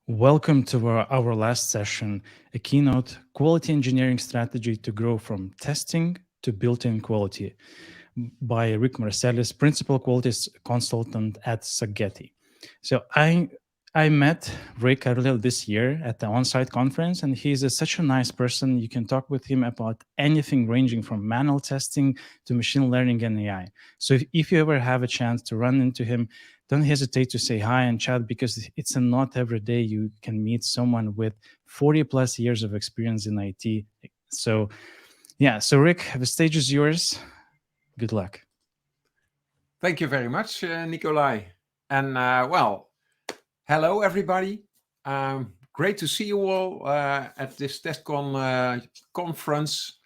Welcome to our last session, a keynote quality engineering strategy to grow from testing to built-in quality by Rick Marselis, principal quality consultant at Saggetti. So I met Rick earlier this year at the on-site conference, and he's such a nice person. You can talk with him about anything ranging from manual testing to machine learning and AI. So if you ever have a chance to run into him, don't hesitate to say hi and chat because it's not every day you can meet someone with 40 plus years of experience in IT. So yeah, so Rick, the stage is yours. Good luck. Thank you very much, Nikolai. And hello everybody. Great to see you all at this TestCon conference.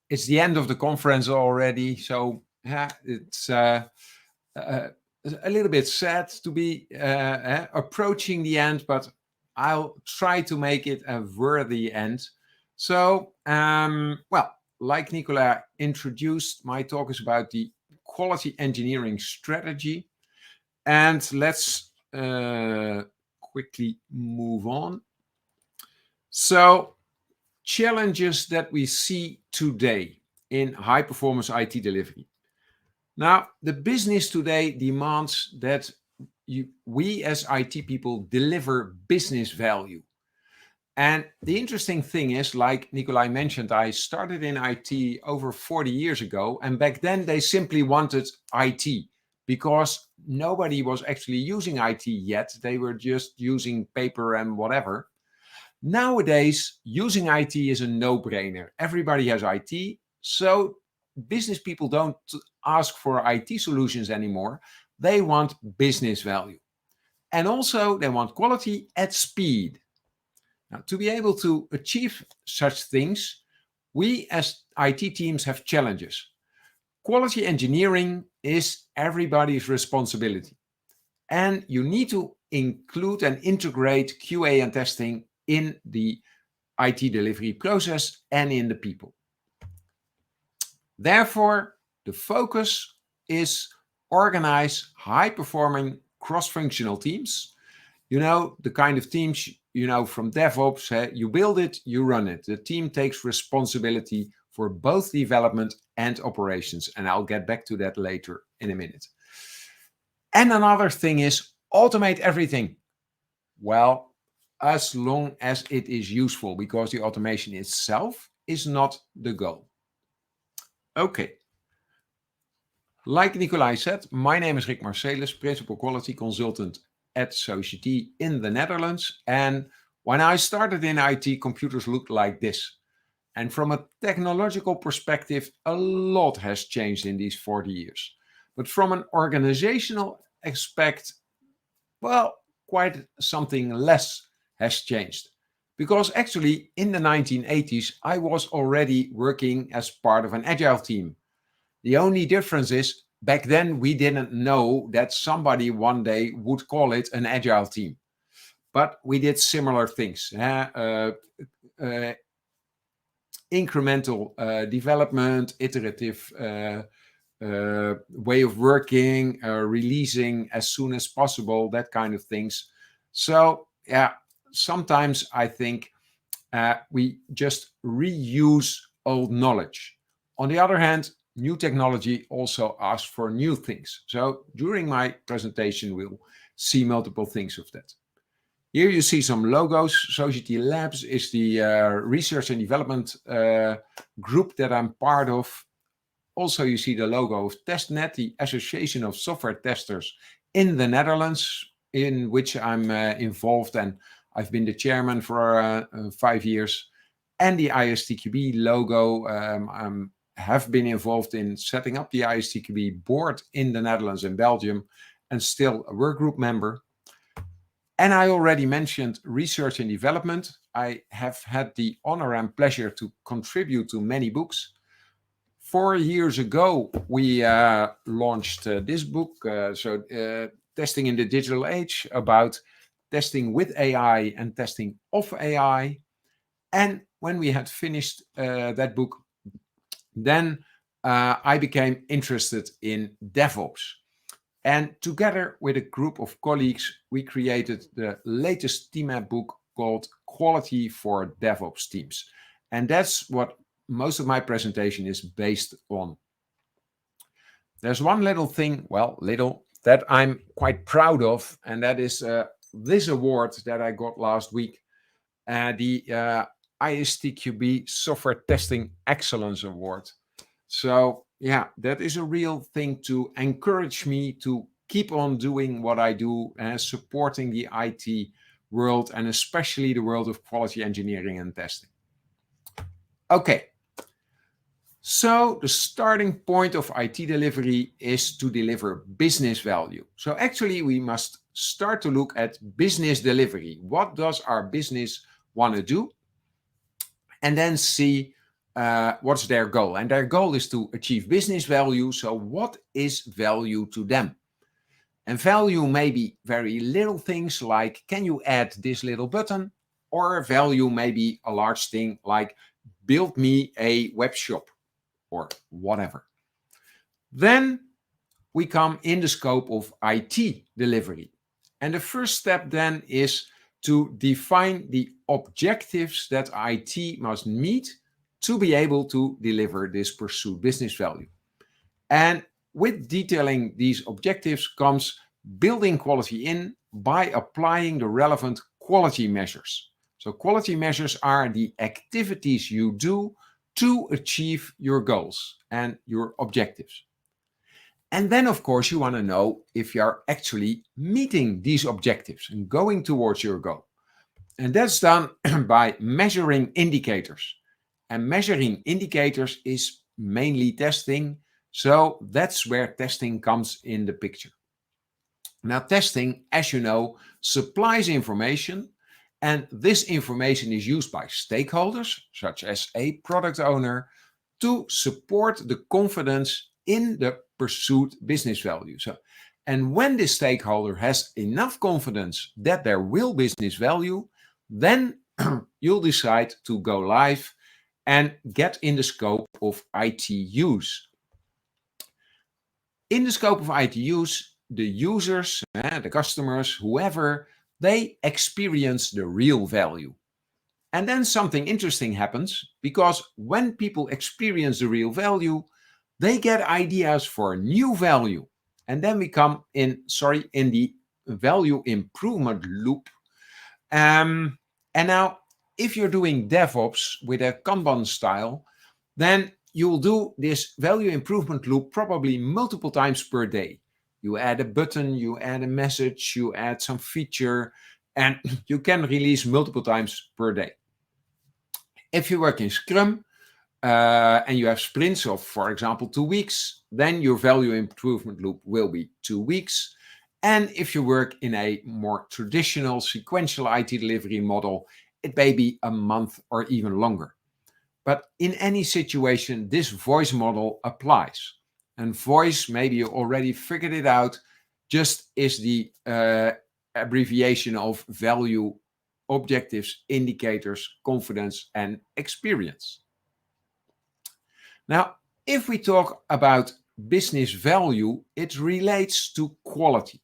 It's the end of the conference already, so it's a little bit sad to be approaching the end, but I'll try to make it a worthy end. So, like Nicola introduced, my talk is about the quality engineering strategy. And let's quickly move on. So, challenges that we see today in high performance IT delivery. Now, the business today demands that we as IT people deliver business value. And the interesting thing is, like Nikolai mentioned, I started in IT over 40 years ago. And back then they simply wanted IT because nobody was actually using IT yet. They were just using paper and whatever. Nowadays, using IT is a no-brainer. Everybody has IT. So business people don't ask for IT solutions anymore. They want business value. And also they want quality at speed. Now, to be able to achieve such things, we as IT teams have challenges. Quality engineering is everybody's responsibility. And you need to include and integrate QA and testing in the IT delivery process and in the people. Therefore, the focus is organize high-performing cross-functional teams. You know, the kind of teams, from DevOps, you build it, you run it. The team takes responsibility for both development and operations. And I'll get back to that later in a minute. And another thing is automate everything. Well, as long as it is useful, because the automation itself is not the goal. Okay. Like Nikolai said, my name is Rick Marselis, Principal Quality Consultant at Society in the Netherlands. And when I started in IT, computers looked like this. And from a technological perspective, a lot has changed in these 40 years. But from an organizational aspect, well, quite something less has changed. Because actually, in the 1980s, I was already working as part of an agile team. The only difference is back then we didn't know that somebody one day would call it an agile team. But we did similar things. Incremental development, iterative way of working, releasing as soon as possible, that kind of things. So, yeah, sometimes I think we just reuse old knowledge. On the other hand, new technology also asks for new things. So during my presentation, we'll see multiple things of that. Here you see some logos. Society Labs is the research and development group that I'm part of. Also, you see the logo of TestNet, the Association of Software Testers in the Netherlands, in which I'm involved, and I've been the chairman for 5 years. And the ISTQB logo, have been involved in setting up the ISTQB board in the Netherlands and Belgium, and still a workgroup member. And I already mentioned research and development. I have had the honor and pleasure to contribute to many books. 4 years ago, we launched this book, Testing in the Digital Age, about testing with AI and testing of AI. And when we had finished that book, then I became interested in DevOps. And together with a group of colleagues, we created the latest TMAP book called Quality for DevOps Teams. And that's what most of my presentation is based on. There's one little thing, well, little, that I'm quite proud of, and that is this award that I got last week, the ISTQB Software Testing Excellence Award. So yeah, that is a real thing to encourage me to keep on doing what I do, supporting the IT world, and especially the world of quality engineering and testing. Okay. So the starting point of IT delivery is to deliver business value. So actually we must start to look at business delivery. What does our business want to do? And then see what's their goal. And their goal is to achieve business value. So what is value to them? And value may be very little things like, can you add this little button? Or value may be a large thing like, build me a web shop or whatever. Then we come in the scope of IT delivery. And the first step then is to define the objectives that IT must meet to be able to deliver this pursued business value. And with detailing these objectives comes building quality in by applying the relevant quality measures. So quality measures are the activities you do to achieve your goals and your objectives. And then, of course, you want to know if you are actually meeting these objectives and going towards your goal. And that's done by measuring indicators. And measuring indicators is mainly testing. So that's where testing comes in the picture. Now, testing, as you know, supplies information. And this information is used by stakeholders, such as a product owner, to support the confidence in the pursued business value. And when the stakeholder has enough confidence that there will be business value, then you'll decide to go live and get in the scope of IT use. In the scope of IT use, the users, the customers, whoever, they experience the real value. And then something interesting happens, because when people experience the real value, they get ideas for new value. And then we come in the value improvement loop. And now, if you're doing DevOps with a Kanban style, then you'll do this value improvement loop probably multiple times per day. You add a button, you add a message, you add some feature, and you can release multiple times per day. If you work in Scrum and you have sprints of, for example, 2 weeks, then your value improvement loop will be 2 weeks. And if you work in a more traditional sequential IT delivery model, it may be a month or even longer. But in any situation, this voice model applies. And voice, maybe you already figured it out, just is the abbreviation of value, objectives, indicators, confidence, and experience. Now, if we talk about business value, it relates to quality.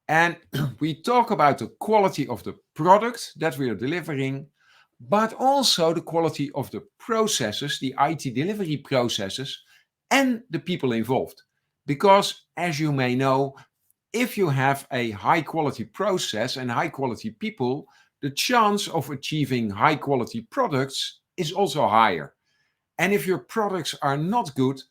And we talk about the quality of the product that we are delivering, but also the quality of the processes, the IT delivery processes, and the people involved. Because, as you may know, if you have a high quality process and high quality people, the chance of achieving high quality products is also higher. And if your products are not good,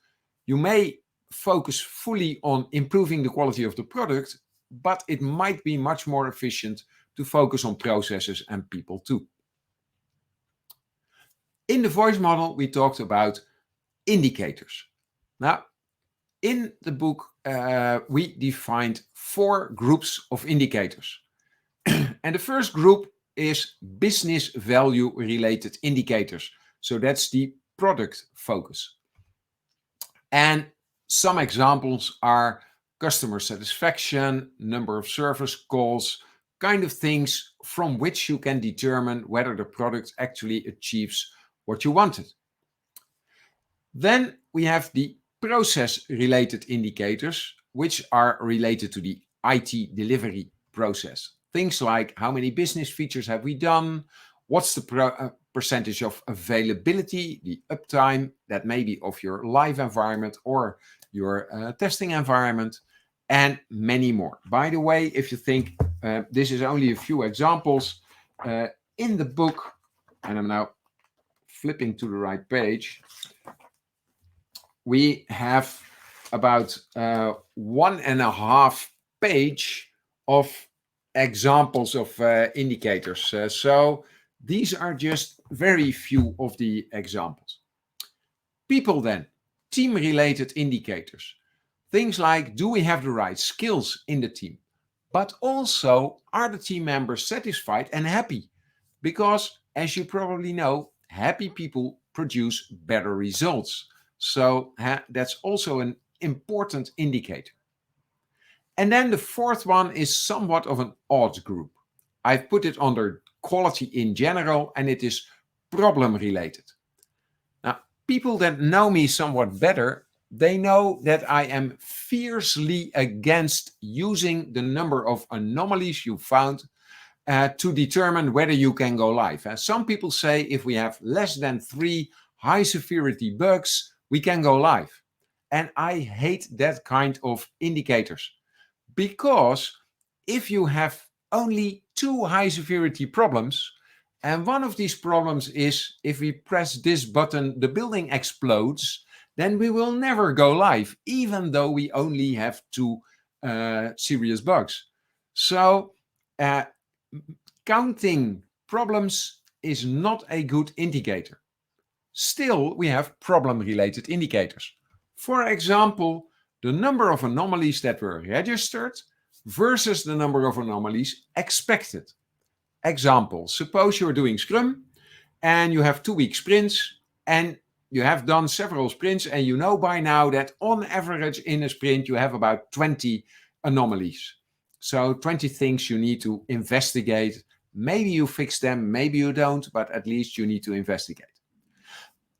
you may focus fully on improving the quality of the product, but it might be much more efficient to focus on processes and people too. In the voice model, we talked about indicators. Now, in the book, we defined 4 groups of indicators. And the first group is business value related indicators. So that's the product focus. And some examples are customer satisfaction, number of service calls, kind of things from which you can determine whether the product actually achieves what you wanted. Then we have the process related indicators, which are related to the IT delivery process. Things like how many business features have we done, what's the percentage of availability, the uptime that may be of your live environment or your testing environment, and many more. By the way, if you think this is only a few examples, in the book, and I'm now flipping to the right page, we have about 1.5 page of examples of indicators. So these are just very few of the examples. People then, team-related indicators. Things like, do we have the right skills in the team? But also, are the team members satisfied and happy? Because, as you probably know, happy people produce better results. So that's also an important indicator. And then the fourth one is somewhat of an odd group. I've put it under quality in general, and it is problem related. Now, people that know me somewhat better, they know that I am fiercely against using the number of anomalies you found to determine whether you can go live. Some people say if we have less than 3 high severity bugs, we can go live. And I hate that kind of indicators, because if you have only 2 high severity problems, and one of these problems is if we press this button, the building explodes, then we will never go live, even though we only have 2 serious bugs. So counting problems is not a good indicator. Still, we have problem-related indicators. For example, the number of anomalies that were registered versus the number of anomalies expected. Example, suppose you're doing Scrum and you have 2-week sprints and you have done several sprints, and you know by now that on average in a sprint you have about 20 anomalies. So 20 things you need to investigate. Maybe you fix them, maybe you don't, but at least you need to investigate.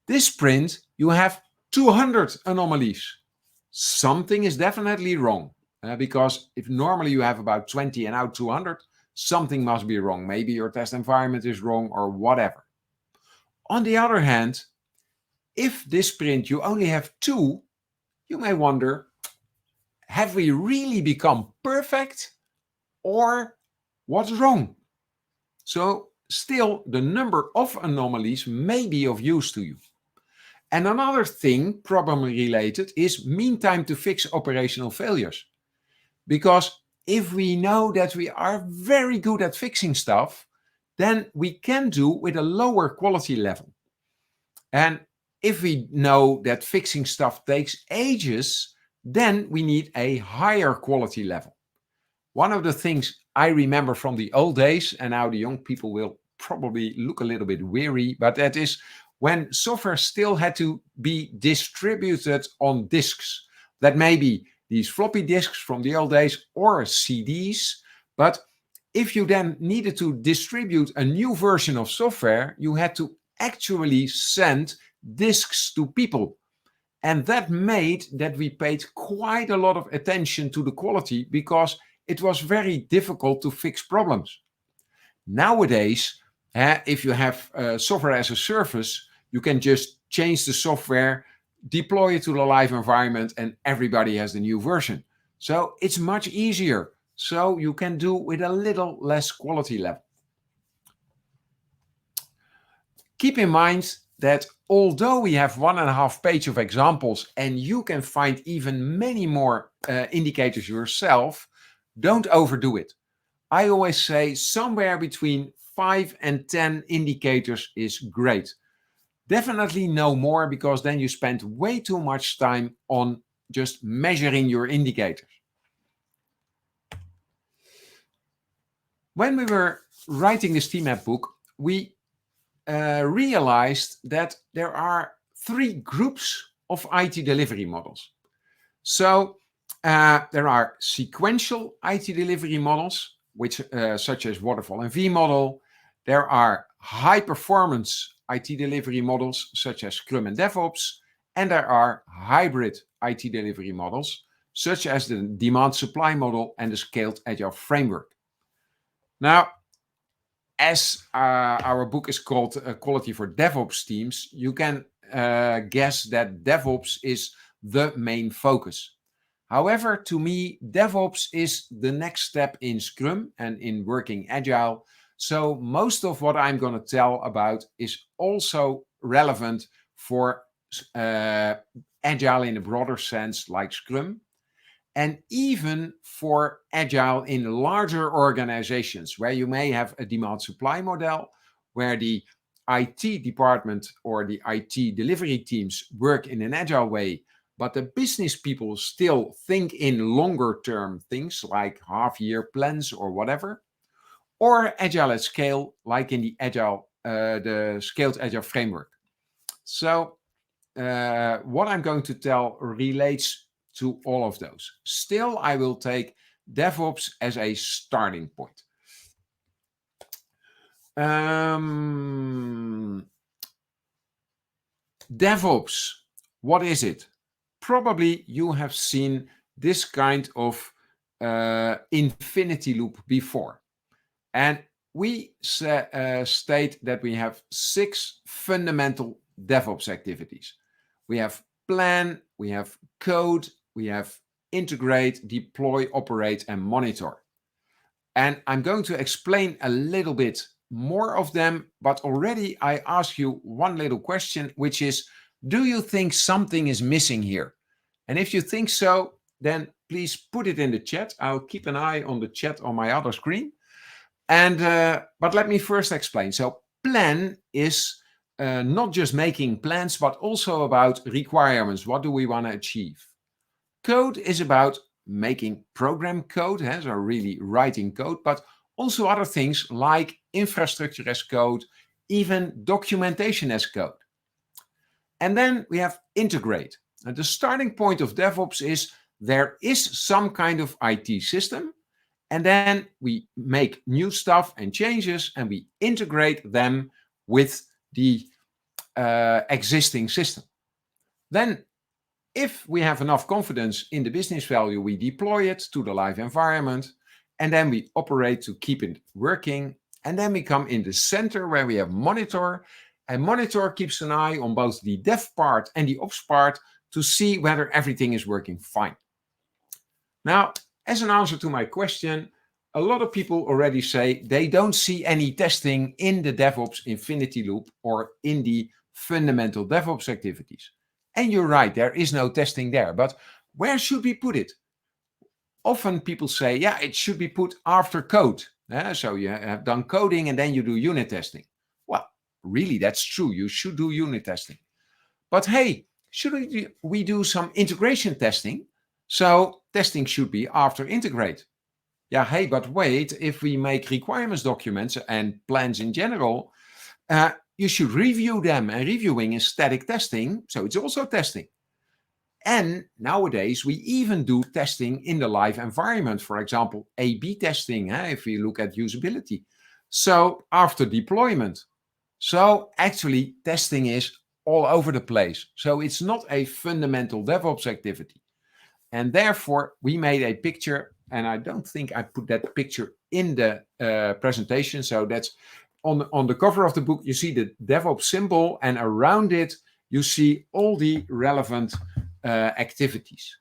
This sprint, you have 200 anomalies. Something is definitely wrong, because if normally you have about 20 and out 200, something must be wrong. Maybe your test environment is wrong or whatever. On the other hand, if this sprint you only have 2, you may wonder, have we really become perfect, or what's wrong? So still, the number of anomalies may be of use to you. And another thing, problem related, is mean time to fix operational failures. Because if we know that we are very good at fixing stuff, then we can do with a lower quality level. And if we know that fixing stuff takes ages, then we need a higher quality level. One of the things I remember from the old days, and now the young people will probably look a little bit weary, but that is when software still had to be distributed on disks. That may be these floppy disks from the old days or CDs. But if you then needed to distribute a new version of software, you had to actually send disks to people. And that made that we paid quite a lot of attention to the quality, because it was very difficult to fix problems. Nowadays, if you have software as a service, you can just change the software, deploy it to the live environment, and everybody has the new version. So it's much easier. So you can do with a little less quality level. Keep in mind that although we have 1.5 page of examples, and you can find even many more indicators yourself, don't overdo it. I always say somewhere between 5 and 10 indicators is great. Definitely no more, because then you spend way too much time on just measuring your indicators. When we were writing this TMAP book, we realized that there are 3 groups of IT delivery models. So there are sequential IT delivery models, which such as waterfall and V model. There are high performance IT delivery models, such as Scrum and DevOps. And there are hybrid IT delivery models, such as the demand supply model and the scaled agile framework. Now, as our book is called Quality for DevOps Teams, you can guess that DevOps is the main focus. However, to me, DevOps is the next step in Scrum and in working agile. So most of what I'm going to tell about is also relevant for agile in a broader sense, like Scrum, and even for agile in larger organizations where you may have a demand supply model where the IT department or the IT delivery teams work in an agile way, but the business people still think in longer term things like half-year plans or whatever, or agile at scale, like in the scaled agile framework. So what I'm going to tell relates to all of those. Still, I will take DevOps as a starting point. DevOps, what is it? Probably you have seen this kind of infinity loop before. And we state that we have 6 fundamental DevOps activities. We have plan, we have code, we have integrate, deploy, operate, and monitor. And I'm going to explain a little bit more of them, but already I ask you one little question, which is, do you think something is missing here? And if you think so, then please put it in the chat. I'll keep an eye on the chat on my other screen. And but let me first explain. So plan is not just making plans, but also about requirements. What do we want to achieve? Code is about making program code, so really writing code, but also other things like infrastructure as code, even documentation as code. And then we have integrate. And the starting point of DevOps is there is some kind of IT system, and then we make new stuff and changes, and we integrate them with the existing system. Then, if we have enough confidence in the business value, we deploy it to the live environment, and then we operate to keep it working. And then we come in the center where we have monitor, and monitor keeps an eye on both the dev part and the ops part to see whether everything is working fine. Now, as an answer to my question, a lot of people already say they don't see any testing in the DevOps infinity loop or in the fundamental DevOps activities. And you're right, there is no testing there. But where should we put it? Often people say, yeah, it should be put after code. So you have done coding and then you do unit testing. Well, really, that's true. You should do unit testing. But hey, should we do some integration testing? So testing should be after integrate. Yeah, hey, but wait, if we make requirements documents and plans in general, you should review them, and reviewing is static testing, so it's also testing. And nowadays, we even do testing in the live environment, for example, A/B testing, if we look at usability. So after deployment. So actually, testing is all over the place. So it's not a fundamental DevOps activity. And therefore, we made a picture, and I don't think I put that picture in the presentation. So that's on the cover of the book, you see the DevOps symbol, and around it, you see all the relevant activities.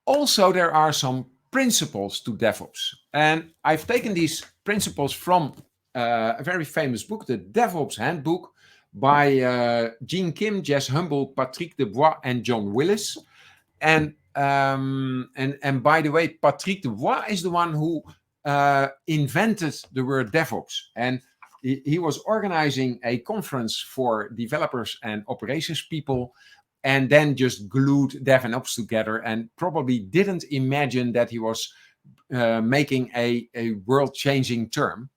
Also, there are some principles to DevOps. And I've taken these principles from a very famous book, the DevOps Handbook, by Gene Kim, Jess Humble, Patrick Debois, and John Willis. And by the way, Patrick Debois is the one who invented the word DevOps. And he was organizing a conference for developers and operations people, and then just glued Dev and Ops together, and probably didn't imagine that he was making a world-changing term.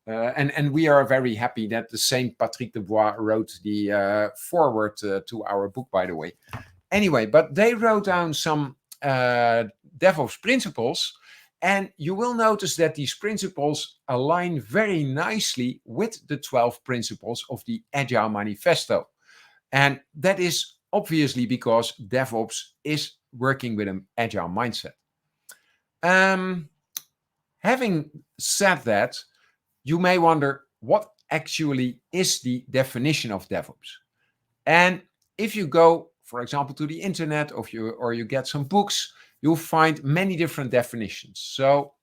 And we are very happy that the same Patrick Debois wrote the foreword to our book, by the way. Anyway, but they wrote down some DevOps principles, and you will notice that these principles align very nicely with the 12 principles of the Agile Manifesto. And that is obviously because DevOps is working with an agile mindset. Having said that, you may wonder what actually is the definition of DevOps. And if you go, for example, to the internet or you get some books, you'll find many different definitions. So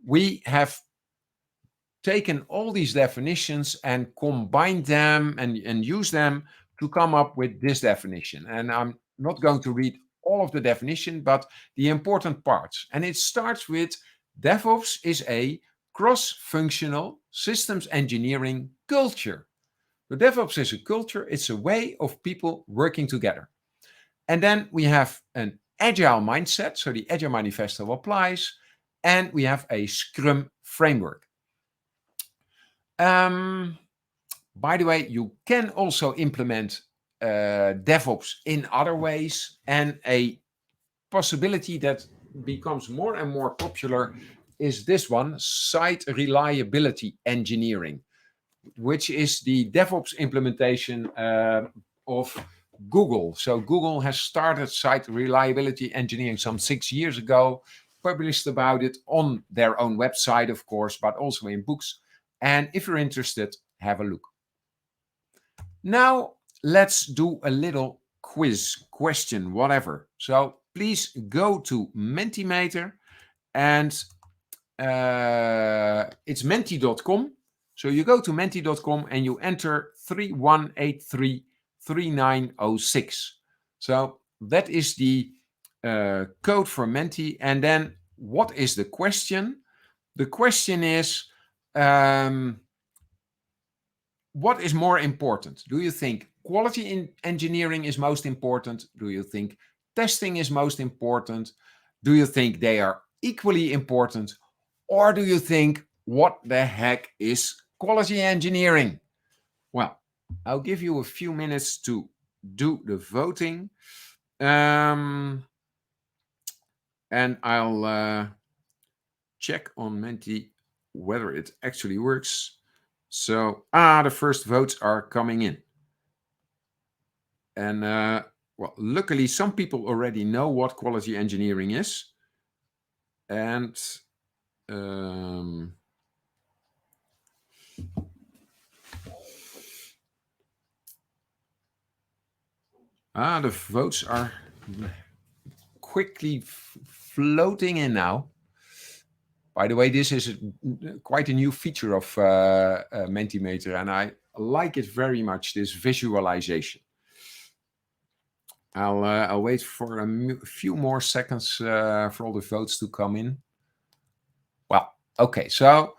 we have taken all these definitions and combined them and use them to come up with this definition. And I'm not going to read all of the definition, but the important parts. And it starts with DevOps is a cross-functional systems engineering culture. So DevOps is a culture, it's a way of people working together. And then we have an agile mindset, so the Agile Manifesto applies, and we have a Scrum framework. By the way, you can also implement DevOps in other ways, and a possibility that becomes more and more popular is this one, site reliability engineering, which is the DevOps implementation of Google. So Google has started site reliability engineering some 6 years ago, published about it on their own website, of course, but also in books. And if you're interested, have a look. Now, let's do a little quiz, question, whatever. So please go to Mentimeter, and it's menti.com. So you go to menti.com and you enter 31833906. So that is the code for Menti. And then what is the question? The question is, what is more important? Do you think quality engineering is most important? Do you think testing is most important? Do you think they are equally important? Or do you think, what the heck is quality engineering? Well, I'll give you a few minutes to do the voting. And I'll check on Menti whether it actually works. So, the first votes are coming in. And, well, luckily, some people already know what quality engineering is. And the votes are quickly floating in now. By the way, this is quite a new feature of Mentimeter, and I like it very much, this visualization. I'll wait for a few more seconds for all the votes to come in. Well, okay, so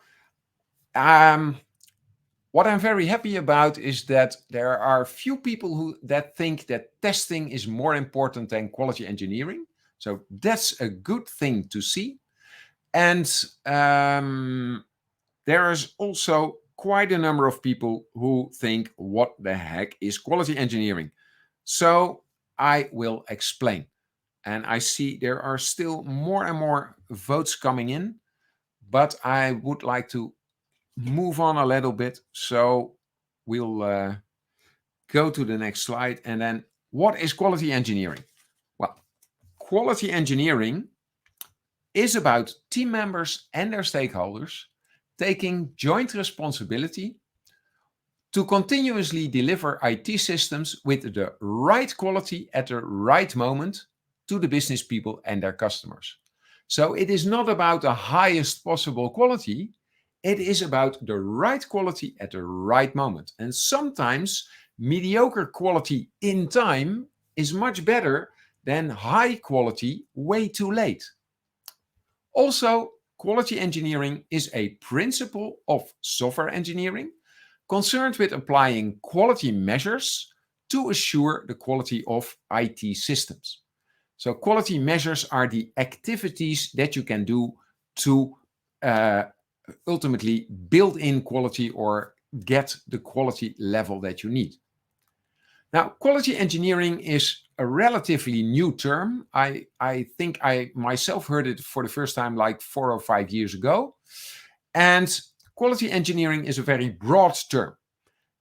what I'm very happy about is that there are few people that think that testing is more important than quality engineering. So that's a good thing to see. And there is also quite a number of people who think, what the heck is quality engineering? So I will explain. And I see there are still more and more votes coming in, but I would like to move on a little bit. So we'll go to the next slide. And then, what is quality engineering? Well, quality engineering is about team members and their stakeholders taking joint responsibility to continuously deliver IT systems with the right quality at the right moment to the business people and their customers. So it is not about the highest possible quality. It is about the right quality at the right moment. And sometimes mediocre quality in time is much better than high quality way too late. Also, quality engineering is a principle of software engineering concerned with applying quality measures to assure the quality of IT systems. So quality measures are the activities that you can do to ultimately build in quality or get the quality level that you need. Now, quality engineering is a relatively new term. I think I myself heard it for the first time like 4 or 5 years ago. And quality engineering is a very broad term.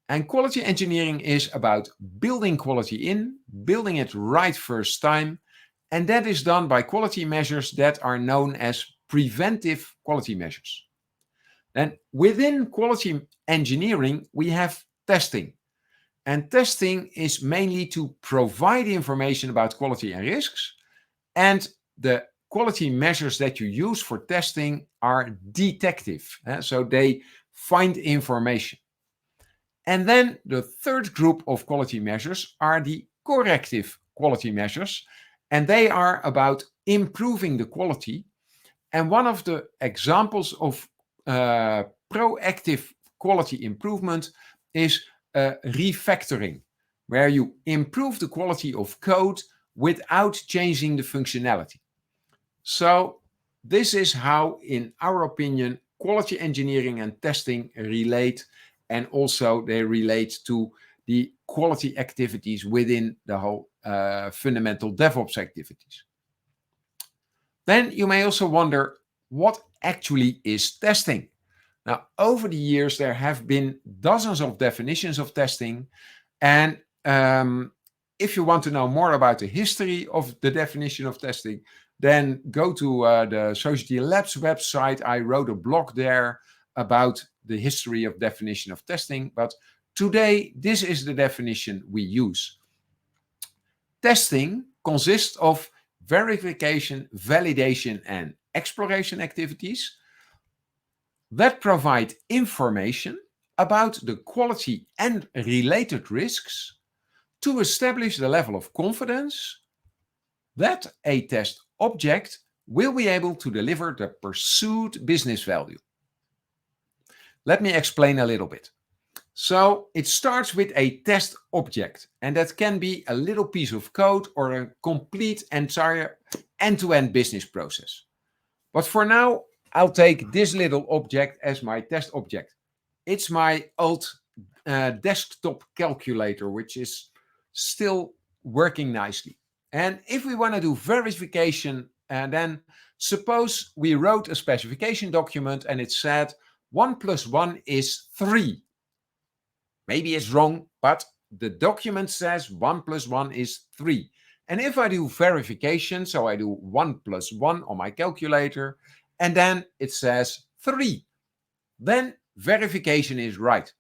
And quality engineering is about building quality in, building it right first time, and that is done by quality measures that are known as preventive quality measures. Then within quality engineering, we have testing. And testing is mainly to provide information about quality and risks. And the quality measures that you use for testing are detective. So they find information. And then the third group of quality measures are the corrective quality measures. And they are about improving the quality. And one of the examples of proactive quality improvement is refactoring, where you improve the quality of code without changing the functionality. So this is how, in our opinion, quality engineering and testing relate, and also they relate to the quality activities within the whole fundamental DevOps activities. Then you may also wonder, what actually is testing? Now, over the years, there have been dozens of definitions of testing. And if you want to know more about the history of the definition of testing, then go to the Society Labs website. I wrote a blog there about the history of definition of testing. But today, this is the definition we use. Testing consists of verification, validation, and exploration activities that provide information about the quality and related risks to establish the level of confidence that a test object will be able to deliver the pursued business value. Let me explain a little bit. So it starts with a test object, and that can be a little piece of code or a complete entire end-to-end business process. But for now, I'll take this little object as my test object. It's my old desktop calculator, which is still working nicely. And if we want to do verification, then suppose we wrote a specification document and it said 1 + 1 is 3. Maybe it's wrong, but the document says 1 + 1 is 3. And if I do verification, so I do 1 + 1 on my calculator, and then it says 3, then verification is right.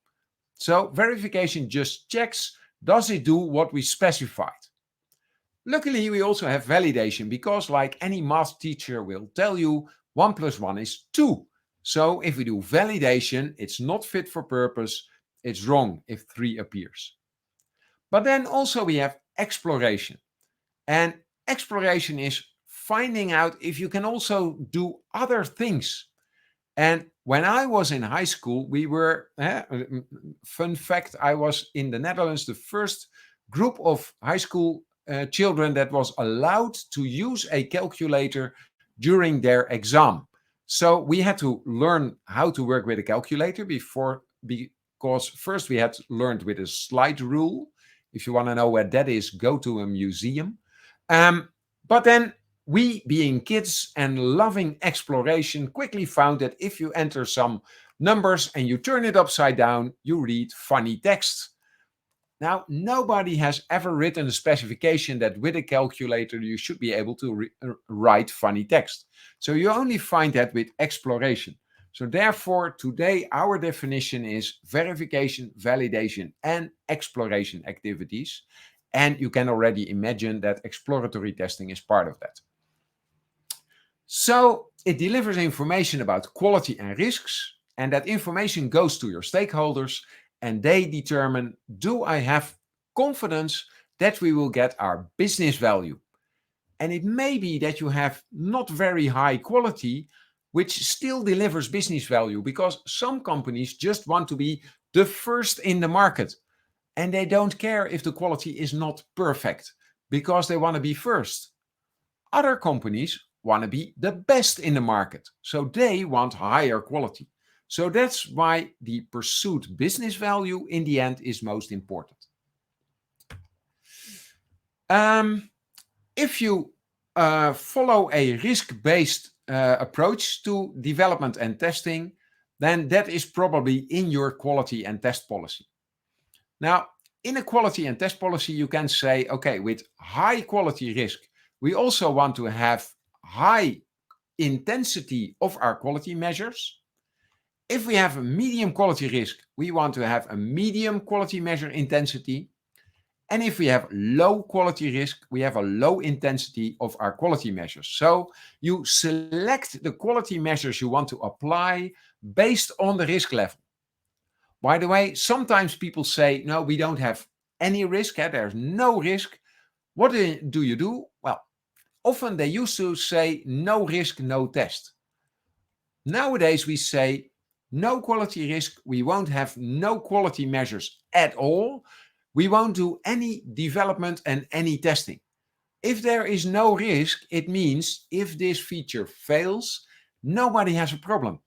So verification just checks, does it do what we specified? Luckily, we also have validation because, like any math teacher will tell you, 1 + 1 is 2. So if we do validation, it's not fit for purpose. It's wrong if 3 appears. But then also we have exploration. And exploration is finding out if you can also do other things. And when I was in high school, we were, fun fact, I was in the Netherlands, the first group of high school children that was allowed to use a calculator during their exam. So we had to learn how to work with a calculator because first we had learned with a slide rule. If you want to know where that is, go to a museum. But then we, being kids and loving exploration, quickly found that if you enter some numbers and you turn it upside down, you read funny text. Now, nobody has ever written a specification that with a calculator you should be able to write funny text. So you only find that with exploration. So therefore, today our definition is verification, validation, and exploration activities. And you can already imagine that exploratory testing is part of that. So it delivers information about quality and risks, and that information goes to your stakeholders, and they determine, do I have confidence that we will get our business value? And it may be that you have not very high quality, which still delivers business value, because some companies just want to be the first in the market. And they don't care if the quality is not perfect, because they want to be first. Other companies want to be the best in the market, so they want higher quality. So that's why the pursued business value in the end is most important. If you follow a risk-based approach to development and testing, then that is probably in your quality and test policy. Now, in a quality and test policy, you can say, okay, with high quality risk, we also want to have high intensity of our quality measures. If we have a medium quality risk, we want to have a medium quality measure intensity. And if we have low quality risk, we have a low intensity of our quality measures. So you select the quality measures you want to apply based on the risk level. By the way, sometimes people say, no, we don't have any risk. There's no risk. What do you do? Well, often they used to say no risk, no test. Nowadays we say no quality risk. We won't have no quality measures at all. We won't do any development and any testing. If there is no risk, it means if this feature fails, nobody has a problem.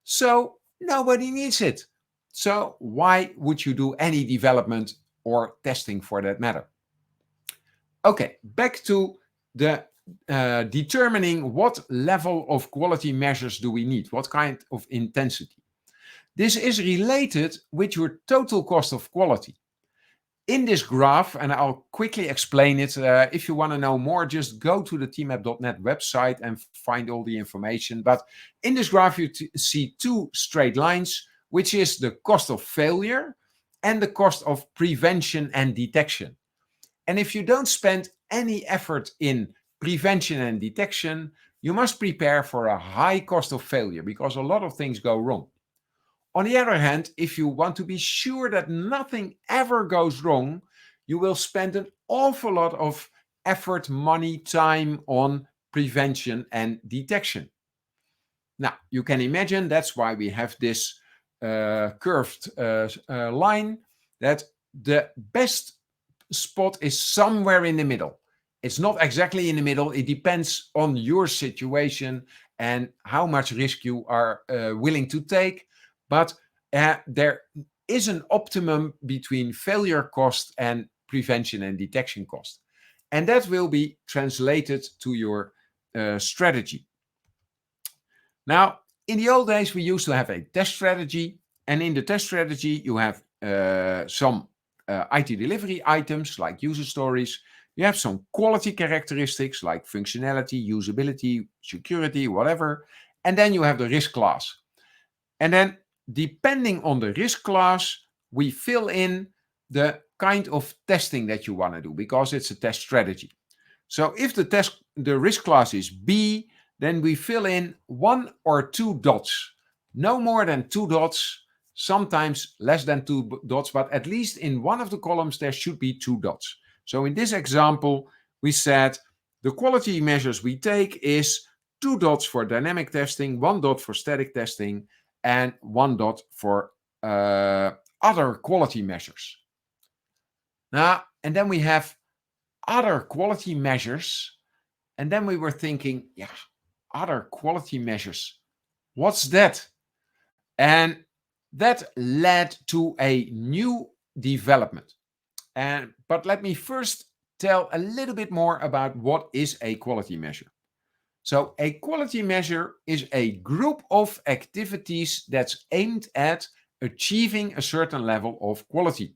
So nobody needs it. So why would you do any development or testing for that matter? Okay, back to the determining what level of quality measures do we need, what kind of intensity. This is related with your total cost of quality. In this graph, and I'll quickly explain it, if you want to know more, just go to the tmap.net website and find all the information. But in this graph, you see two straight lines, which is the cost of failure and the cost of prevention and detection. And if you don't spend any effort in prevention and detection, you must prepare for a high cost of failure because a lot of things go wrong. On the other hand, if you want to be sure that nothing ever goes wrong, you will spend an awful lot of effort, money, time on prevention and detection. Now, you can imagine that's why we have this curved line, that the best spot is somewhere in the middle. It's not exactly in the middle. It depends on your situation and how much risk you are willing to take. But there is an optimum between failure cost and prevention and detection cost. And that will be translated to your strategy. Now, in the old days, we used to have a test strategy. And in the test strategy, you have some IT delivery items like user stories. You have some quality characteristics like functionality, usability, security, whatever. And then you have the risk class. And then depending on the risk class, we fill in the kind of testing that you want to do because it's a test strategy. So if the risk class is B, then we fill in 1 or 2 dots. No more than 2 dots, sometimes less than 2 dots, but at least in one of the columns there should be 2 dots. So in this example, we said the quality measures we take is 2 dots for dynamic testing, 1 dot for static testing, and 1 dot for other quality measures. Now, and then we have other quality measures. And then we were thinking, yeah, other quality measures. What's that? And that led to a new development. But let me first tell a little bit more about what is a quality measure. So a quality measure is a group of activities that's aimed at achieving a certain level of quality.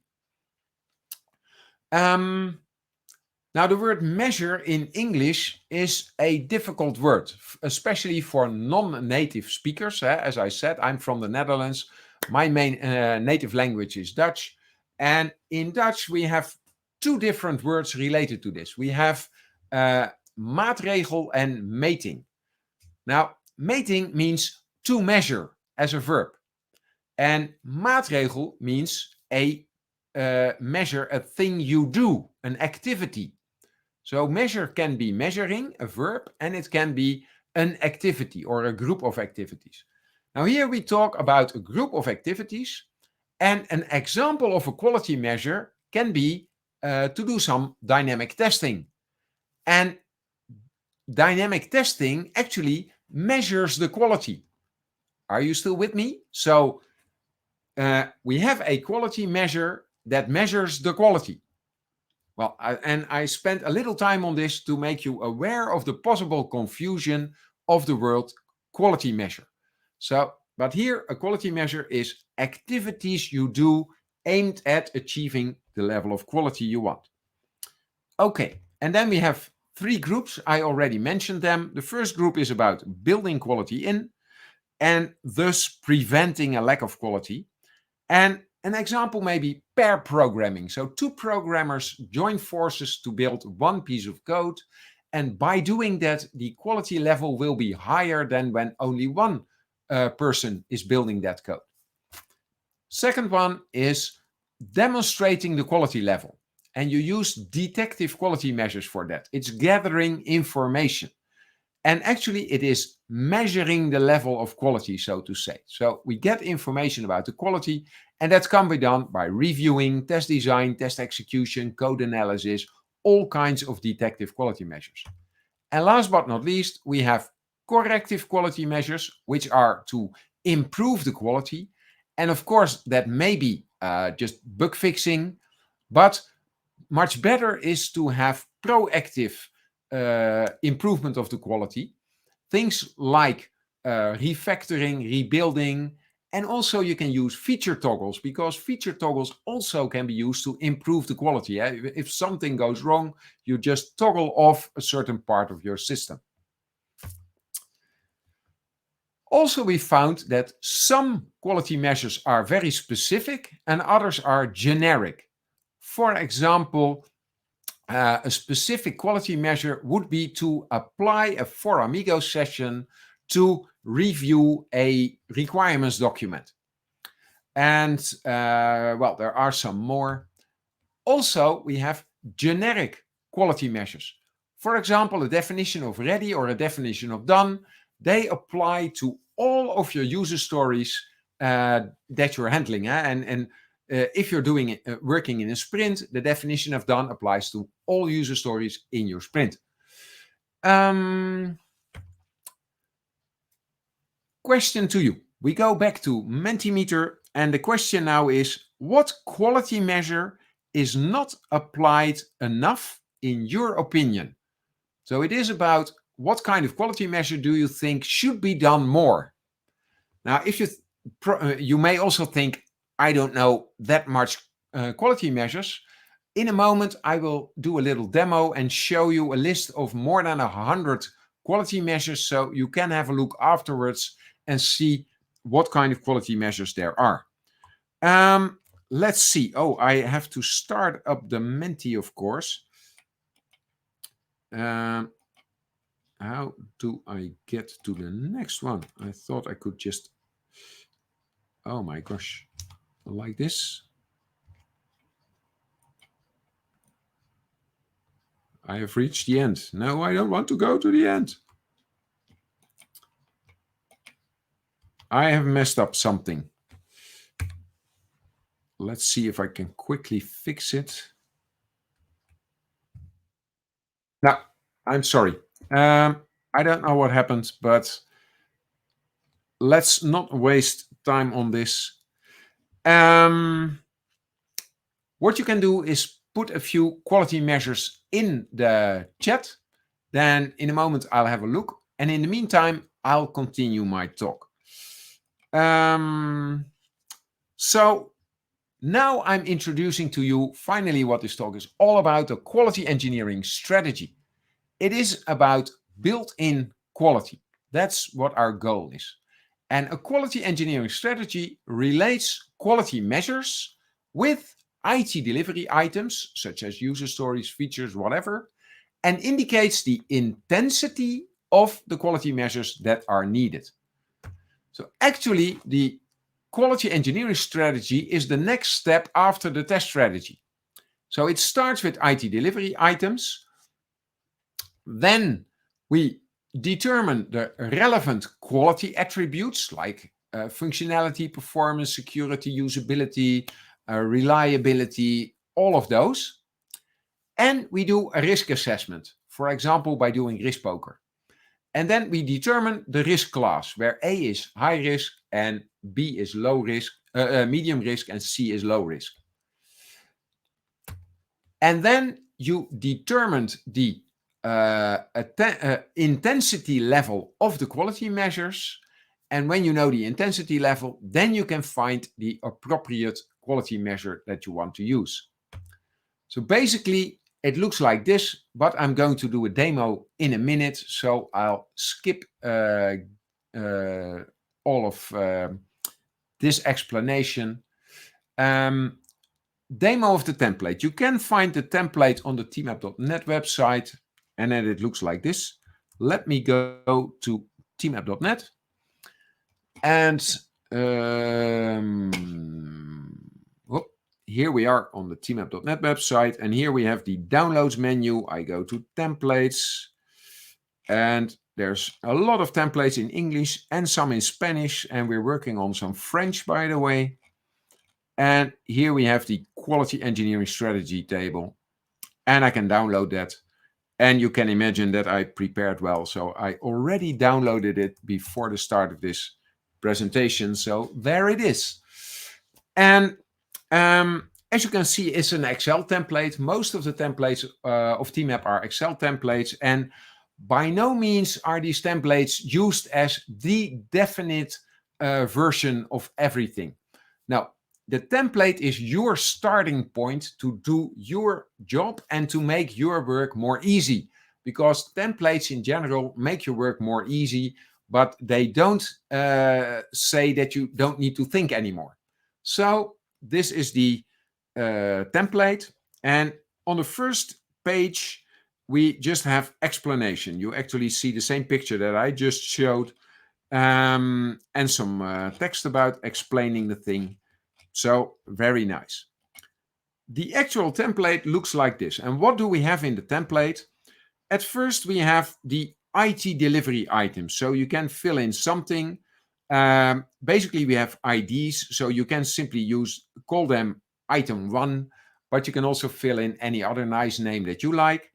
Now, the word measure in English is a difficult word, especially for non-native speakers. As I said, I'm from the Netherlands. My main native language is Dutch. And in Dutch, we have 2 different words related to this. We have maatregel and meting. Now, meting means to measure as a verb. And maatregel means a measure, a thing you do, an activity. So measure can be measuring, a verb, and it can be an activity or a group of activities. Now here we talk about a group of activities, and an example of a quality measure can be to do some dynamic testing. And dynamic testing actually measures the quality. Are you still with me? So we have a quality measure that measures the quality. Well, I spent a little time on this to make you aware of the possible confusion of the word quality measure. So, but here a quality measure is activities you do aimed at achieving the level of quality you want. Okay, and then we have 3 groups. I already mentioned them. The first group is about building quality in and thus preventing a lack of quality. And an example may be pair programming. So 2 programmers join forces to build one piece of code. And by doing that, the quality level will be higher than when only one person is building that code. Second one is demonstrating the quality level. And you use detective quality measures for that. It's gathering information. And actually, it is measuring the level of quality, so to say. So we get information about the quality, and that can be done by reviewing, test design, test execution, code analysis, all kinds of detective quality measures. And last but not least, we have corrective quality measures, which are to improve the quality. And of course, that may be just bug fixing, but much better is to have proactive improvement of the quality. Things like refactoring, rebuilding, and also you can use feature toggles, because feature toggles also can be used to improve the quality. If something goes wrong, you just toggle off a certain part of your system. Also, we found that some quality measures are very specific and others are generic. For example, a specific quality measure would be to apply a 4Amigos session to review a requirements document. And well, there are some more. Also, we have generic quality measures. For example, a definition of ready or a definition of done, they apply to all of your user stories that you're handling. And if you're doing working in a sprint, the definition of done applies to all user stories in your sprint. Question to you. We go back to Mentimeter, and the question now is, what quality measure is not applied enough in your opinion? So it is about what kind of quality measure do you think should be done more? Now, if you may also think, I don't know that much quality measures. In a moment, I will do a little demo and show you a list of more than 100 quality measures, so you can have a look afterwards and see what kind of quality measures there are. Let's see. Oh, I have to start up the Menti, of course. How do I get to the next one? I thought I could just... Oh my gosh. Like this. I have reached the end. No, I don't want to go to the end. I have messed up something. Let's see if I can quickly fix it. No, I'm sorry. I don't know what happened, but let's not waste time on this. What you can do is put a few quality measures in the chat. Then in a moment, I'll have a look. And in the meantime, I'll continue my talk. So now I'm introducing to you finally what this talk is all about, a quality engineering strategy. It is about built-in quality. That's what our goal is. And a quality engineering strategy relates quality measures with IT delivery items, such as user stories, features, whatever, and indicates the intensity of the quality measures that are needed. So actually, the quality engineering strategy is the next step after the test strategy. So it starts with IT delivery items. Then we determine the relevant quality attributes like functionality, performance, security, usability, reliability, all of those. And we do a risk assessment, for example, by doing risk poker. And then we determine the risk class, where A is high risk and B is low risk, medium risk, and C is low risk. And then you determined the intensity level of the quality measures. And when you know the intensity level, then you can find the appropriate quality measure that you want to use. So basically, it looks like this, but I'm going to do a demo in a minute, so I'll skip all of this explanation. Demo of the template. You can find the template on the tmap.net website, and then it looks like this. Let me go to tmap.net, and here we are on the tmap.net website, and here we have the downloads menu. I go to templates, and there's a lot of templates in English and some in Spanish, and we're working on some French, by the way. And here we have the quality engineering strategy table, and I can download that. And you can imagine that I prepared well. So I already downloaded it before the start of this presentation. So there it is. And as you can see, it's an Excel template. Most of the templates of TMAP are Excel templates. And by no means are these templates used as the definite version of everything. Now, the template is your starting point to do your job and to make your work more easy, because templates in general make your work more easy, but they don't say that you don't need to think anymore. So this is the template, and on the first page we just have explanation. You actually see the same picture that I just showed, and some text about explaining the thing. So very nice. The actual template looks like this. And what do we have in the template? At first, we have the IT delivery items. So you can fill in something. Basically, we have IDs. So you can simply call them item 1, but you can also fill in any other nice name that you like.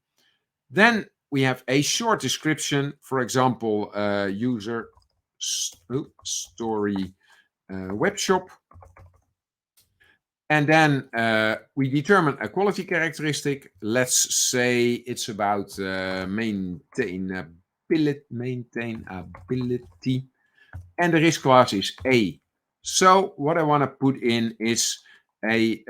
Then we have a short description. For example, user story web shop. And then we determine a quality characteristic. Let's say it's about maintainability. And the risk class is A. So what I want to put in is a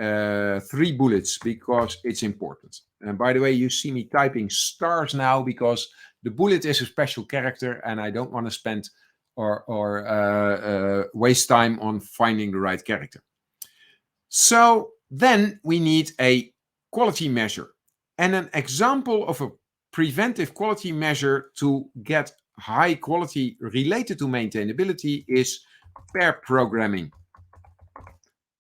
3 bullets, because it's important. And by the way, you see me typing stars now because the bullet is a special character and I don't want to spend or waste time on finding the right character. So then we need a quality measure, and an example of a preventive quality measure to get high quality related to maintainability is pair programming.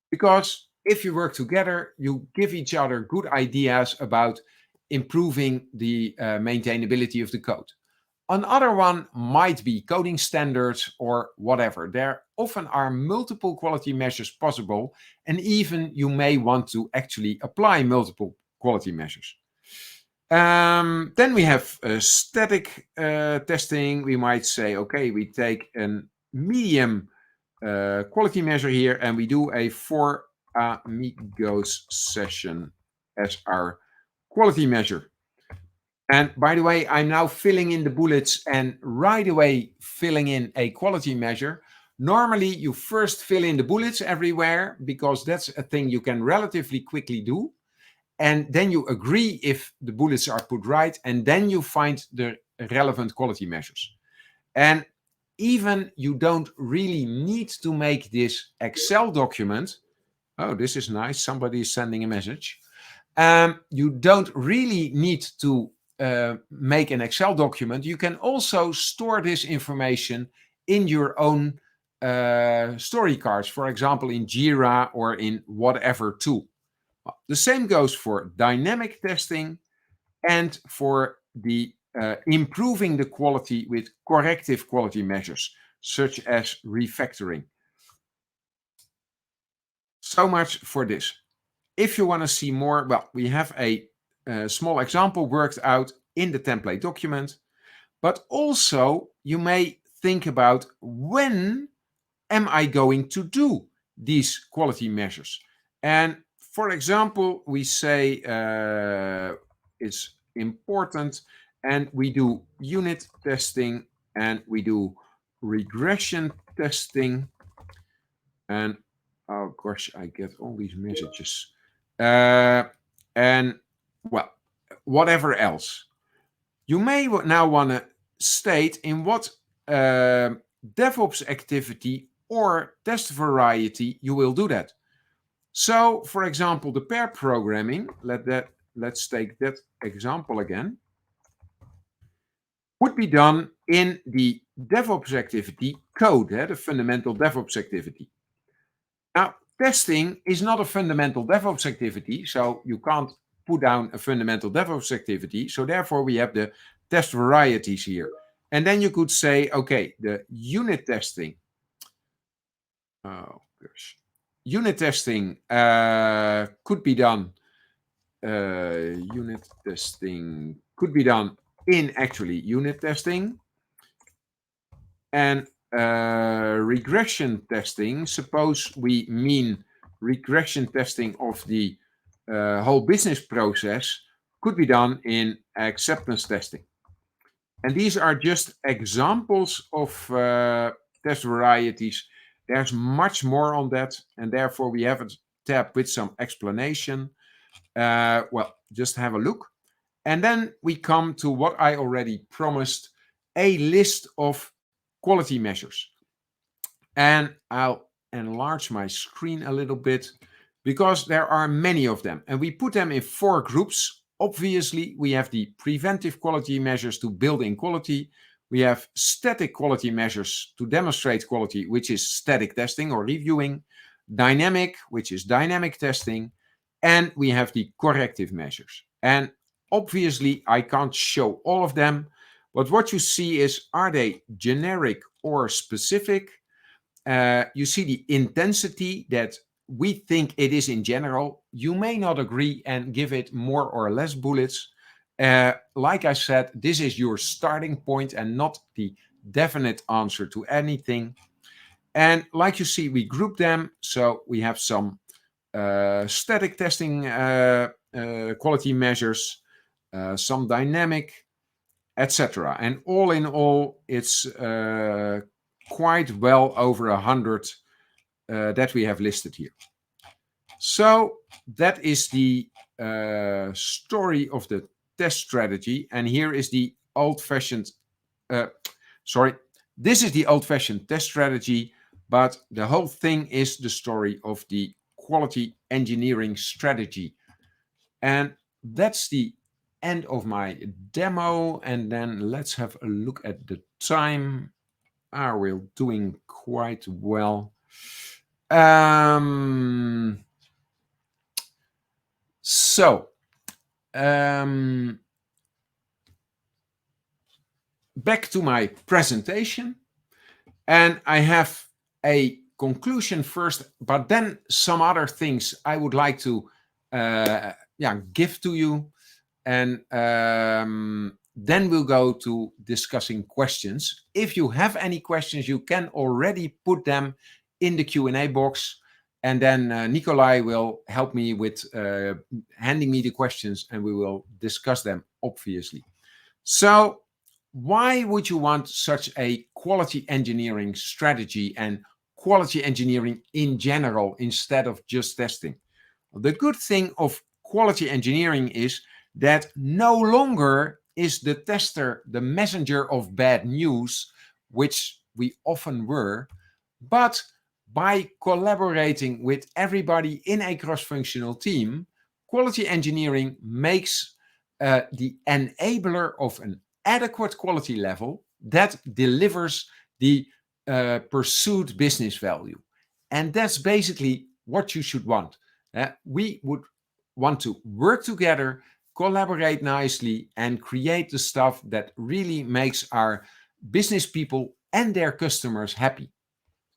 Because if you work together, you give each other good ideas about improving the maintainability of the code. Another one might be coding standards or whatever. There often are multiple quality measures possible, and even you may want to actually apply multiple quality measures. Then we have static testing. We might say, okay, we take a medium quality measure here and we do a 4 amigos session as our quality measure. And by the way, I'm now filling in the bullets and right away filling in a quality measure. Normally, you first fill in the bullets everywhere because that's a thing you can relatively quickly do. And then you agree if the bullets are put right, and then you find the relevant quality measures. And even you don't really need to make this Excel document. Oh, this is nice. Somebody is sending a message. You don't really need to make an Excel document. You can also store this information in your own story cards, for example, in Jira or in whatever tool. The same goes for dynamic testing and for the improving the quality with corrective quality measures, such as refactoring. So much for this. If you want to see more, well, we have a small example worked out in the template document, but also you may think about, when am I going to do these quality measures? And for example, we say it's important, and we do unit testing and we do regression testing. And Oh gosh, I get all these messages. Uh, and well, whatever else. You may now want to state in what DevOps activity or test variety you will do that. So, for example, the pair programming, let's take that example again, would be done in the DevOps activity code, the fundamental DevOps activity. Now, testing is not a fundamental DevOps activity, so you can't put down a fundamental DevOps activity. So therefore, we have the test varieties here. And then you could say, okay, the unit testing. Oh, gosh. Unit testing could be done. Unit testing could be done in actually unit testing. And regression testing, suppose we mean regression testing of the whole business process, could be done in acceptance testing. And these are just examples of test varieties. There's much more on that, and therefore we have a tab with some explanation. Well, just have a look. And then we come to what I already promised, a list of quality measures. And I'll enlarge my screen a little bit because there are many of them. And we put them in 4 groups. Obviously, we have the preventive quality measures to build in quality. We have static quality measures to demonstrate quality, which is static testing or reviewing. Dynamic, which is dynamic testing. And we have the corrective measures. And obviously, I can't show all of them. But what you see is, are they generic or specific? You see the intensity that we think it is in general. You may not agree and give it more or less bullets. Like I said, this is your starting point and not the definite answer to anything. And like you see, we group them. So we have some static testing quality measures, some dynamic, etc. And all in all, it's quite well over 100 that we have listed here. So that is the story of the test strategy. And here is the old-fashioned, this is the old-fashioned test strategy, but the whole thing is the story of the quality engineering strategy. And that's the end of my demo. And then let's have a look at the time. We're doing quite well. So, back to my presentation. And I have a conclusion first, but then some other things I would like to give to you. And then we'll go to discussing questions. If you have any questions, you can already put them in the Q&A box. And then Nikolai will help me with handing me the questions and we will discuss them, obviously. So why would you want such a quality engineering strategy and quality engineering in general instead of just testing? The good thing of quality engineering is that no longer is the tester the messenger of bad news, which we often were, but by collaborating with everybody in a cross-functional team, quality engineering makes the enabler of an adequate quality level that delivers the pursued business value. And that's basically what you should want. We would want to work together, collaborate nicely, and create the stuff that really makes our business people and their customers happy.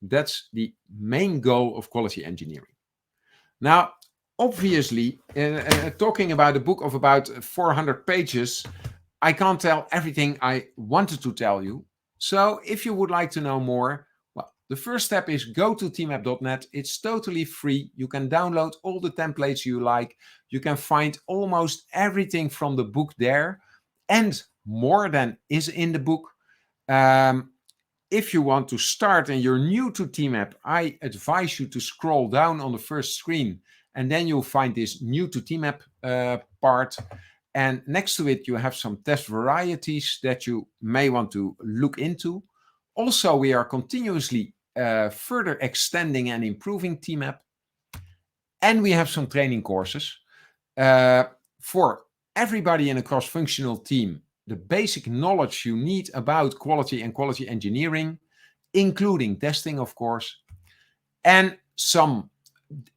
That's the main goal of quality engineering. Now, obviously, talking about a book of about 400 pages, I can't tell everything I wanted to tell you. So if you would like to know more, well, the first step is go to teamapp.net. It's totally free. You can download all the templates you like. You can find almost everything from the book there and more than is in the book. if you want to start and you're new to TMAP, I advise you to scroll down on the first screen, and then you'll find this new to TMAP part. And next to it, you have some test varieties that you may want to look into. Also, we are continuously further extending and improving TMAP. And we have some training courses for everybody in a cross-functional team. The basic knowledge you need about quality and quality engineering, including testing, of course, and some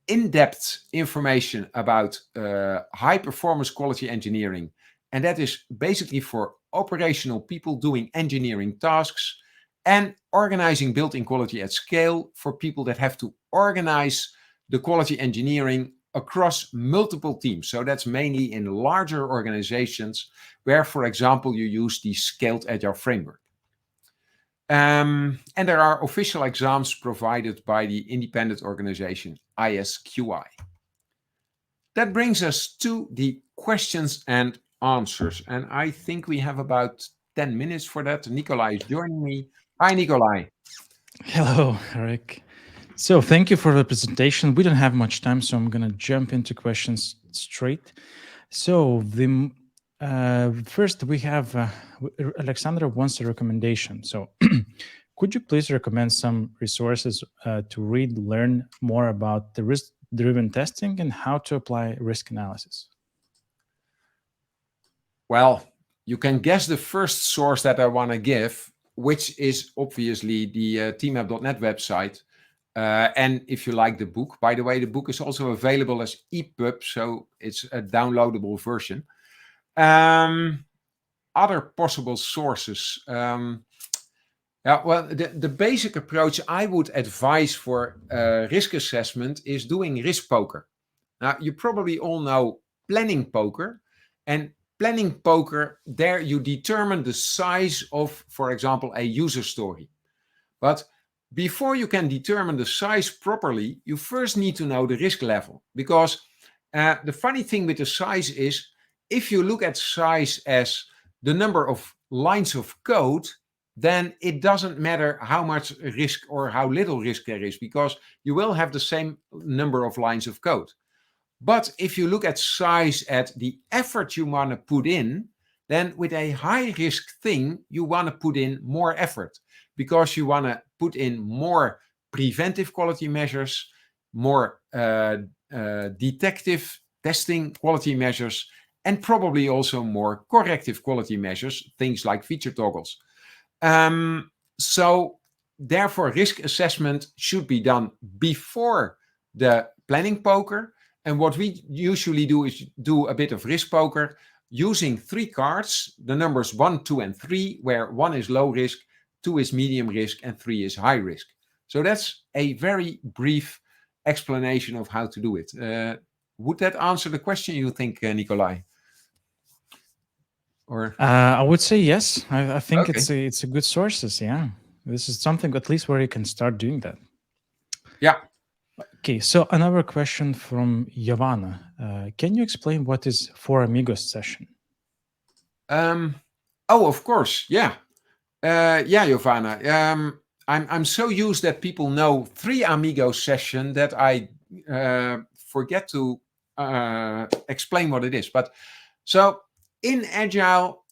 in-depth information about high-performance quality engineering. And that is basically for operational people doing engineering tasks and organizing built-in quality at scale for people that have to organize the quality engineering across multiple teams. So that's mainly in larger organizations where, for example, you use the scaled agile framework. And there are official exams provided by the independent organization ISQI. That brings us to the questions and answers. And I think we have about 10 minutes for that. Nikolai is joining me. Hi, Nikolai. Hello, Eric. So thank you for the presentation. We don't have much time, so I'm going to jump into questions straight. So the first we have Alexandra wants a recommendation. So could you please recommend some resources to read, learn more about the risk-driven testing and how to apply risk analysis? Well, you can guess the first source that I want to give, which is obviously the tmap.net website. And if you like the book, by the way, the book is also available as EPUB, so it's a downloadable version. Other possible sources. Well, the basic approach I would advise for risk assessment is doing risk poker. Now, you probably all know planning poker. And planning poker, there you determine the size of, for example, a user story. But before you can determine the size properly, you first need to know the risk level. Because the funny thing with the size is, if you look at size as the number of lines of code, then it doesn't matter how much risk or how little risk there is, because you will have the same number of lines of code. But if you look at size at the effort you want to put in, then with a high risk thing, you want to put in more effort, because you want to put in more preventive quality measures, more detective testing quality measures, and probably also more corrective quality measures, things like feature toggles. So therefore, risk assessment should be done before the planning poker. And what we usually do is do a bit of risk poker using 3 cards, the numbers 1, 2, and 3, where 1 is low risk, 2 is medium risk, and 3 is high risk. So that's a very brief explanation of how to do it. Would that answer the question, you think, Nikolai? Or I would say yes. I think okay. it's a good sources. Yeah, this is something at least where you can start doing that. Yeah. Okay, so another question from Giovanna. Can you explain what is Four Amigos session? Oh, of course. Yeah. Yeah, Giovanna. I'm so used that people know Three Amigos session that I forget to explain what it is. But so in Agile,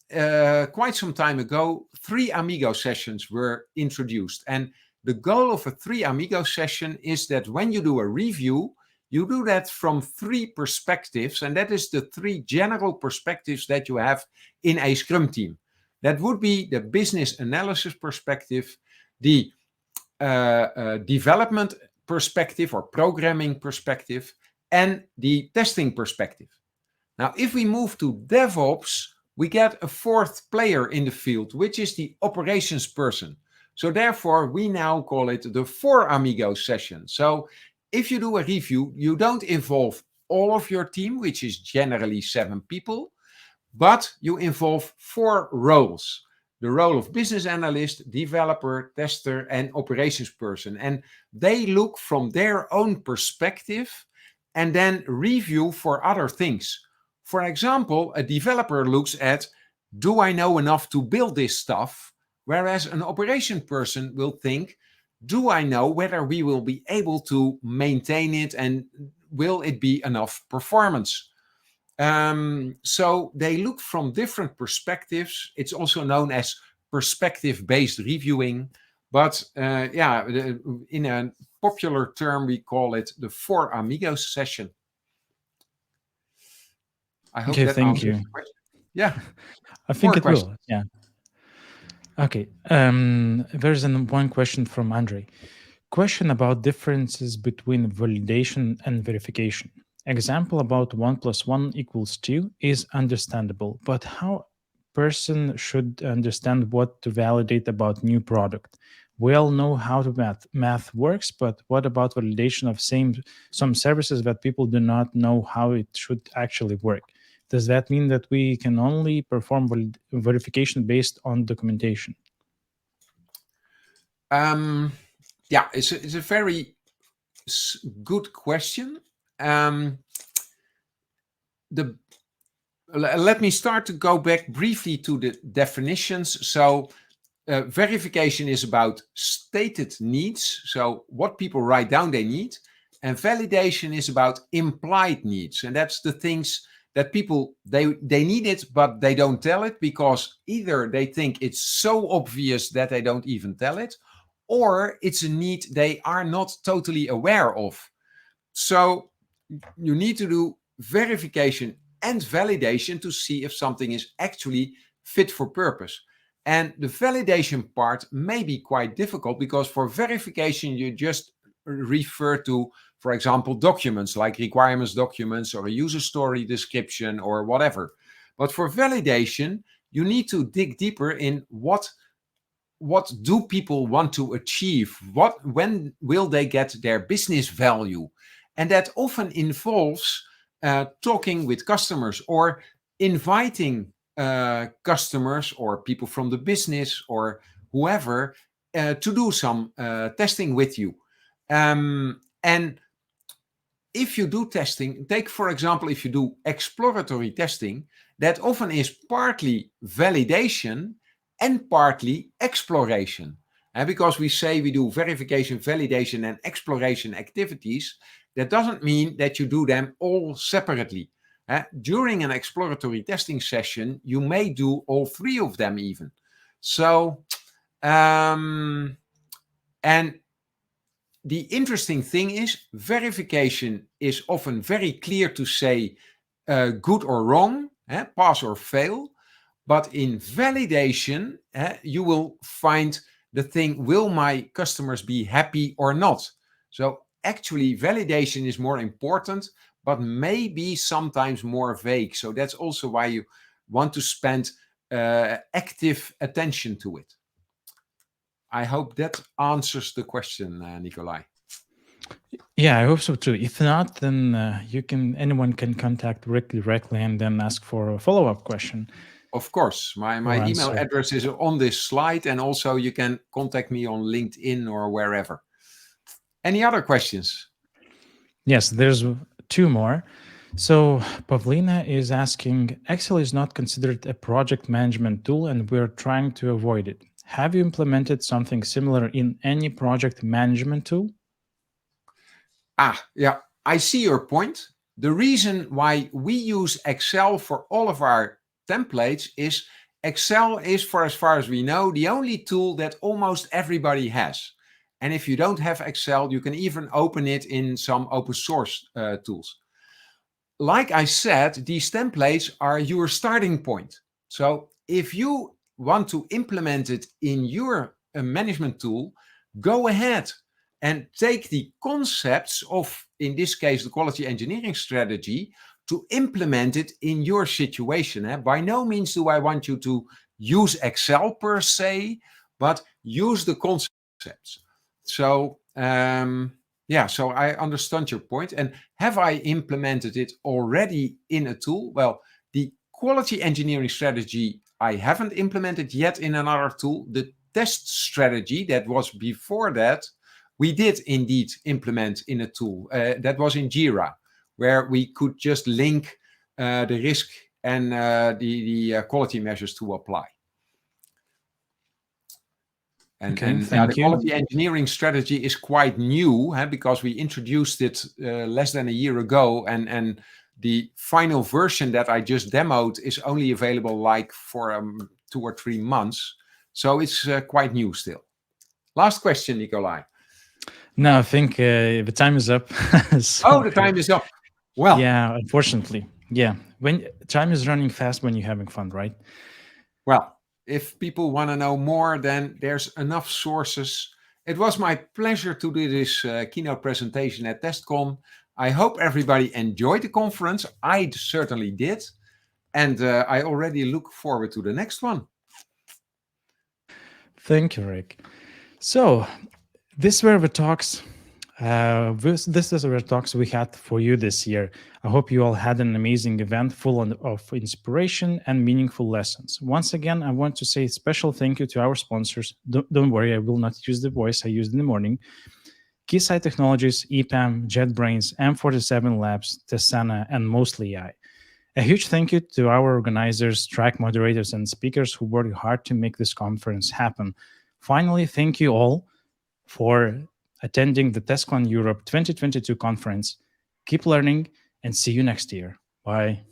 quite some time ago, Three Amigos sessions were introduced. And the goal of a Three Amigos session is that when you do a review, you do that from 3 perspectives. And that is the 3 general perspectives that you have in a Scrum team. That would be the business analysis perspective, the development perspective or programming perspective, and the testing perspective. Now, if we move to DevOps, we get a 4th player in the field, which is the operations person. So therefore, we now call it the Four Amigos session. So if you do a review, you don't involve all of your team, which is generally 7 people, but you involve 4 roles. The role of business analyst, developer, tester, and operations person. And they look from their own perspective and then review for other things. For example, a developer looks at, do I know enough to build this stuff? Whereas an operation person will think, do I know whether we will be able to maintain it and will it be enough performance? So they look from different perspectives. It's also known as perspective-based reviewing. But yeah, in a popular term, we call it the Four Amigos session. I hope Okay, that thank answers you. the question. Yeah, I think more it will. questions. Yeah. Okay. There's one question from Andre. Question about differences between validation and verification. Example about 1 plus 1 equals 2 is understandable, but how person should understand what to validate about new product? We all know how to math works, but what about validation of some services that people do not know how it should actually work? Does that mean that we can only perform verification based on documentation? Yeah, it's a very good question. Um, the Let me start to go back briefly to the definitions. So verification is about stated needs, so what people write down they need, and validation is about implied needs, and that's the things that people they need it but they don't tell it because either they think it's so obvious that they don't even tell it, or it's a need they are not totally aware of. So you need to do verification and validation to see if something is actually fit for purpose. And the validation part may be quite difficult because for verification, you just refer to, for example, documents like requirements documents or a user story description or whatever. But for validation, you need to dig deeper in what do people want to achieve? When will they get their business value? And that often involves talking with customers or inviting customers or people from the business or whoever to do some testing with you. And if you do testing, take for example, if you do exploratory testing, that often is partly validation and partly exploration. And because we say we do verification, validation, and exploration activities, that doesn't mean that you do them all separately. During an exploratory testing session, you may do all three of them even. So, and the interesting thing is verification is often very clear to say good or wrong, pass or fail. But in validation, you will find the thing, will my customers be happy or not? So actually validation is more important, but maybe sometimes more vague. So that's also why you want to spend active attention to it. I hope that answers the question, Nikolai. Yeah, I hope so too. If not, then anyone can contact Rick directly and then ask for a follow-up question. Of course, my or email answer. address is on this slide, and also you can contact me on LinkedIn or wherever. Any other questions? Yes, there's two more. So Pavlina is asking, Excel is not considered a project management tool and we're trying to avoid it. Have you implemented something similar in any project management tool? Yeah, I see your point. The reason why we use Excel for all of our templates is Excel is, for as far as we know, the only tool that almost everybody has. And if you don't have Excel, you can even open it in some open source tools. Like I said, these templates are your starting point. So if you want to implement it in your management tool, go ahead and take the concepts of, in this case, the quality engineering strategy to implement it in your situation. By no means do I want you to use Excel per se, but use the concepts. So, yeah, so I understand your point. And have I implemented it already in a tool? Well, the quality engineering strategy I haven't implemented yet in another tool. The test strategy that was before that, we did indeed implement in a tool. That was in Jira, where we could just link the risk and the quality measures to apply. Okay, And yeah, the thank you. quality engineering strategy is quite new, because we introduced it less than a year ago, and the final version that I just demoed is only available like for 2 or 3 months. So it's quite new still. Last question, Nikolai. No, I think the time is up. Oh, So the time is up. Well, yeah, unfortunately, yeah. When time is running fast when you're having fun, right? well, if people want to know more, then there's enough sources. It was my pleasure to do this keynote presentation at TestCon. I hope everybody enjoyed the conference. I certainly did. And I already look forward to the next one. Thank you, Rick. So these were the talks. This is the talks we had for you this year. I hope you all had an amazing event full of inspiration and meaningful lessons. Once again, I want to say a special thank you to our sponsors. Don't worry, I will not use the voice I used in the morning. Keysight Technologies, EPAM, JetBrains, M47 Labs, Tesana, and Mostly AI. A huge thank you to our organizers, track moderators, and speakers who worked hard to make this conference happen. Finally, thank you all for attending the TestCon Europe 2022 conference. Keep learning and see you next year. Bye.